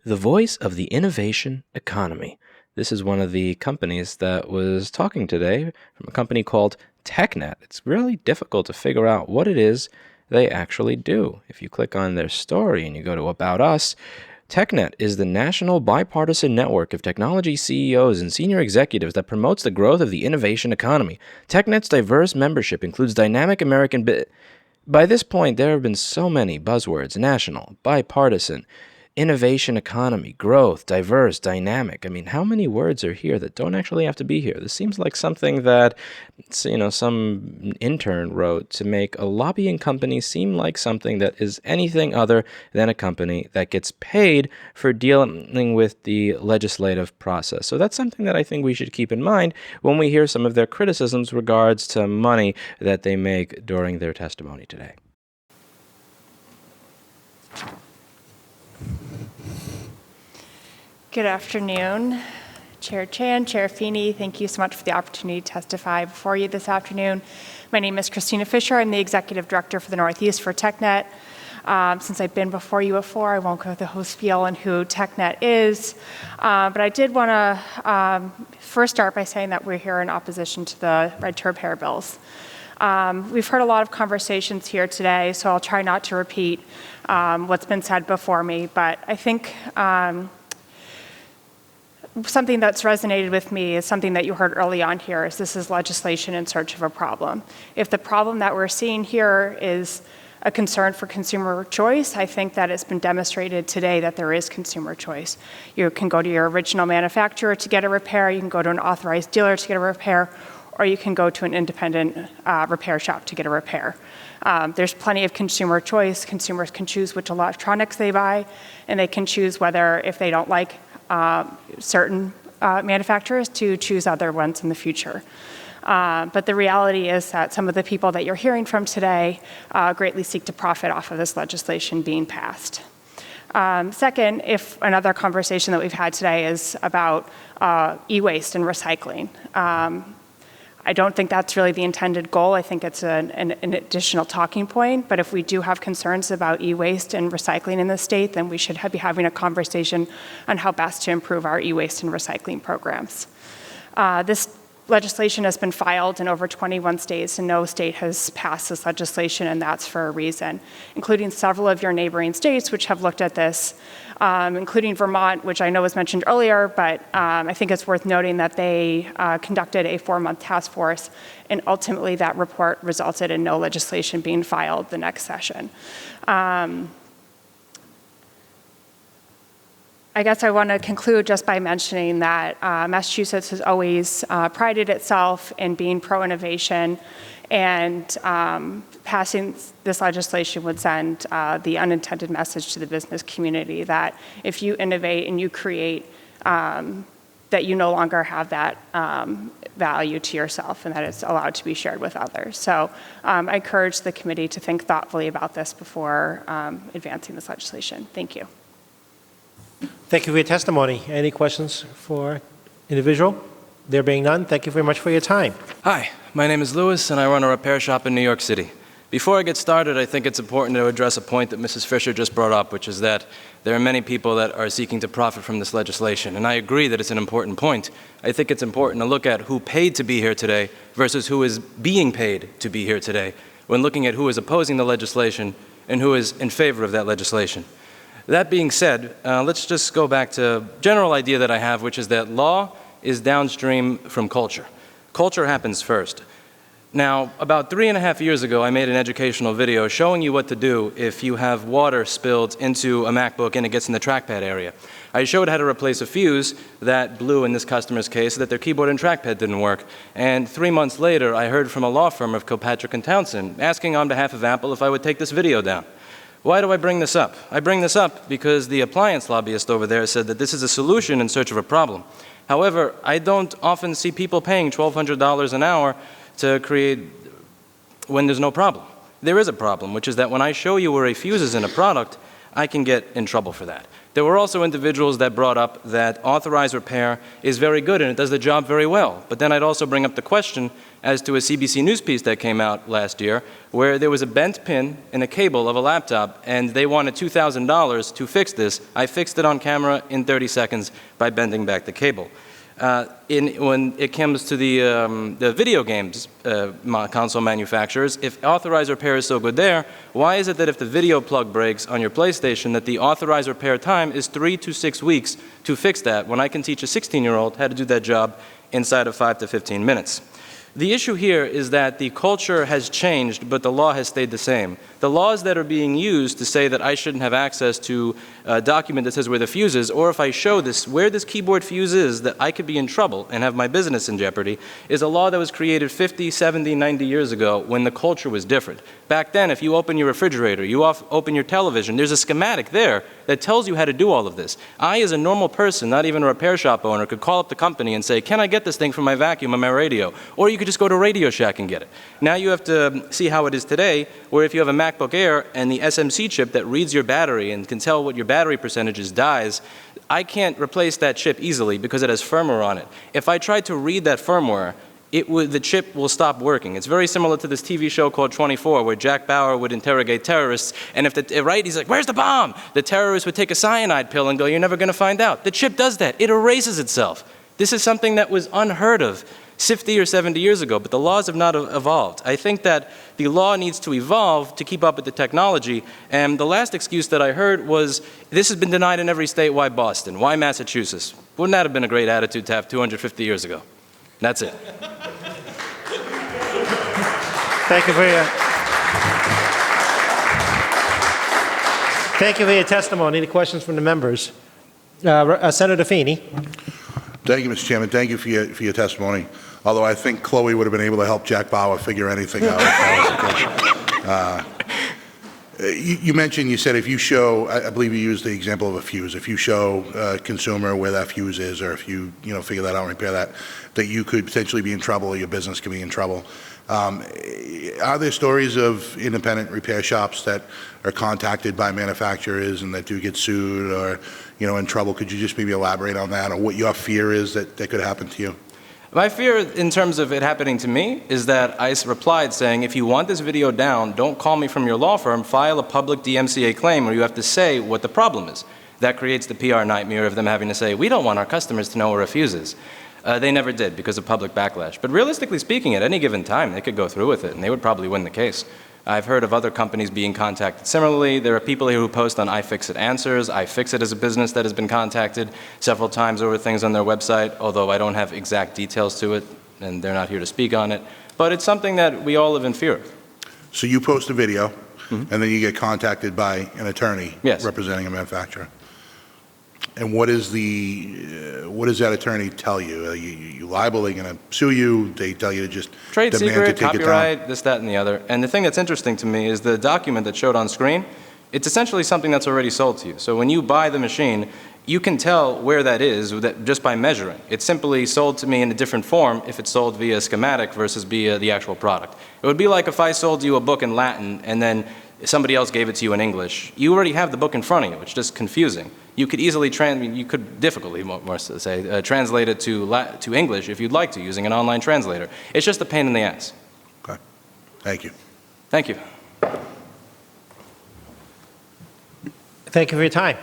The voice of the innovation economy. This is one of the companies that was talking today from a company called Technet. It's really difficult to figure out what it is they actually do. If you click on their story and you go to About Us, Technet is the national bipartisan network of technology CEOs and senior executives that promotes the growth of the innovation economy. Technet's diverse membership includes dynamic American By this point, there have been so many buzzwords: national, bipartisan, innovation economy, growth, diverse, dynamic. I mean, how many words are here that don't actually have to be here? This seems like something that, some intern wrote to make a lobbying company seem like something that is anything other than a company that gets paid for dealing with the legislative process. So that's something that I think we should keep in mind when we hear some of their criticisms regards to money that they make during their testimony today. Good afternoon, Chair Chan, Chair Feeney. Thank you so much for the opportunity to testify before you this afternoon. My name is Christina Fisher. I'm the Executive Director for the Northeast for Technet. Since I've been before you before, I won't go through the whole spiel on who Technet is. But I did want to first start by saying that we're here in opposition to the red to repair bills. We've heard a lot of conversations here today, so I'll try not to repeat what's been said before me. But I think something that's resonated with me is something that you heard early on here, is this is legislation in search of a problem. If the problem that we're seeing here is a concern for consumer choice, I think that it's been demonstrated today that there is consumer choice. You can go to your original manufacturer to get a repair, you can go to an authorized dealer to get a repair, or you can go to an independent repair shop to get a repair. There's plenty of consumer choice. Consumers can choose which electronics they buy, and they can choose whether, if they don't like certain manufacturers, to choose other ones in the future. But the reality is that some of the people that you're hearing from today greatly seek to profit off of this legislation being passed. Second, if another conversation that we've had today is about e-waste and recycling. I don't think that's really the intended goal. I think it's an additional talking point. But if we do have concerns about e-waste and recycling in the state, then we should be having a conversation on how best to improve our e-waste and recycling programs. This legislation has been filed in over 21 states, and no state has passed this legislation, and that's for a reason, including several of your neighboring states which have looked at this, including Vermont, which I know was mentioned earlier, but I think it's worth noting that they conducted a 4-month task force, and ultimately that report resulted in no legislation being filed the next session. I guess I want to conclude just by mentioning that Massachusetts has always prided itself in being pro-innovation, and passing this legislation would send the unintended message to the business community that if you innovate and you create, that you no longer have that value to yourself, and that it's allowed to be shared with others. So I encourage the committee to think thoughtfully about this before advancing this legislation. Thank you. Thank you for your testimony. Any questions for individual? There being none, thank you very much for your time. Hi, my name is Louis, and I run a repair shop in New York City. Before I get started, I think it's important to address a point that Mrs. Fisher just brought up, which is that there are many people that are seeking to profit from this legislation. And I agree that it's an important point. I think it's important to look at who paid to be here today versus who is being paid to be here today when looking at who is opposing the legislation and who is in favor of that legislation. That being said, let's just go back to a general idea that I have, which is that law is downstream from culture. Culture happens first. Now, about 3.5 years ago, I made an educational video showing you what to do if you have water spilled into a MacBook and it gets in the trackpad area. I showed how to replace a fuse that blew in this customer's case so that their keyboard and trackpad didn't work. And 3 months later, I heard from a law firm of Kilpatrick & Townsend asking on behalf of Apple if I would take this video down. Why do I bring this up? I bring this up because the appliance lobbyist over there said that this is a solution in search of a problem. However, I don't often see people paying $1,200 an hour to create when there's no problem. There is a problem, which is that when I show you where a fuse is in a product, I can get in trouble for that. There were also individuals that brought up that authorized repair is very good and it does the job very well. But then I'd also bring up the question as to a CBC News piece that came out last year where there was a bent pin in a cable of a laptop and they wanted $2,000 to fix this. I fixed it on camera in 30 seconds by bending back the cable. When it comes to the video games console manufacturers, if authorized repair is so good there, why is it that if the video plug breaks on your PlayStation that the authorized repair time is 3 to 6 weeks to fix that when I can teach a 16-year-old how to do that job inside of 5 to 15 minutes? The issue here is that the culture has changed, but the law has stayed the same. The laws that are being used to say that I shouldn't have access to a document that says where the fuse is, or if I show this, where this keyboard fuse is, that I could be in trouble and have my business in jeopardy, is a law that was created 50, 70, 90 years ago when the culture was different. Back then, if you open your refrigerator, you open your television, there's a schematic there that tells you how to do all of this. I, as a normal person, not even a repair shop owner, could call up the company and say, can I get this thing for my vacuum and my radio? Or you could just go to Radio Shack and get it. Now you have to see how it is today, where if you have a MacBook Air and the SMC chip that reads your battery and can tell what your battery percentages dies, I can't replace that chip easily because it has firmware on it. If I tried to read that firmware, the chip will stop working. It's very similar to this TV show called 24 where Jack Bauer would interrogate terrorists and he's like, where's the bomb? The terrorist would take a cyanide pill and go, you're never going to find out. The chip does that. It erases itself. This is something that was unheard of 50 or 70 years ago, but the laws have not evolved. I think that the law needs to evolve to keep up with the technology, and the last excuse that I heard was, this has been denied in every state, why Boston? Why Massachusetts? Wouldn't that have been a great attitude to have 250 years ago? That's it. Thank you for your testimony. Any questions from the members? Senator Feeney. Thank you, Mr. Chairman. Thank you for your testimony. Although I think Chloe would have been able to help Jack Bauer figure anything out. You mentioned, you said if you show, I believe you used the example of a fuse. If you show a consumer where that fuse is, or if you figure that out and repair that, that you could potentially be in trouble or your business could be in trouble. Are there stories of independent repair shops that are contacted by manufacturers and that do get sued or, in trouble? Could you just maybe elaborate on that, or what your fear is that could happen to you? My fear in terms of it happening to me is that I replied saying, if you want this video down, don't call me from your law firm, file a public DMCA claim where you have to say what the problem is. That creates the PR nightmare of them having to say, we don't want our customers to know where a fuse is. They never did because of public backlash. But realistically speaking, at any given time, they could go through with it and they would probably win the case. I've heard of other companies being contacted similarly. There are people here who post on iFixit Answers. iFixit is a business that has been contacted several times over things on their website, although I don't have exact details to it, and they're not here to speak on it. But it's something that we all live in fear of. So you post a video, and then you get contacted by an attorney representing a manufacturer. And what does that attorney tell you? Are you liable? Are they going to sue you? They tell you to just trade demand secret, to take copyright, it down? this, that, and the other. And the thing that's interesting to me is the document that showed on screen, it's essentially something that's already sold to you. So when you buy the machine, you can tell where that is just by measuring. It's simply sold to me in a different form if it's sold via schematic versus via the actual product. It would be like if I sold you a book in Latin and then somebody else gave it to you in English. You already have the book in front of you. It's just confusing. You could easily difficultly more so say, translate it to English if you'd like to using an online translator. It's just a pain in the ass. Okay. Thank you. Thank you. Thank you for your time.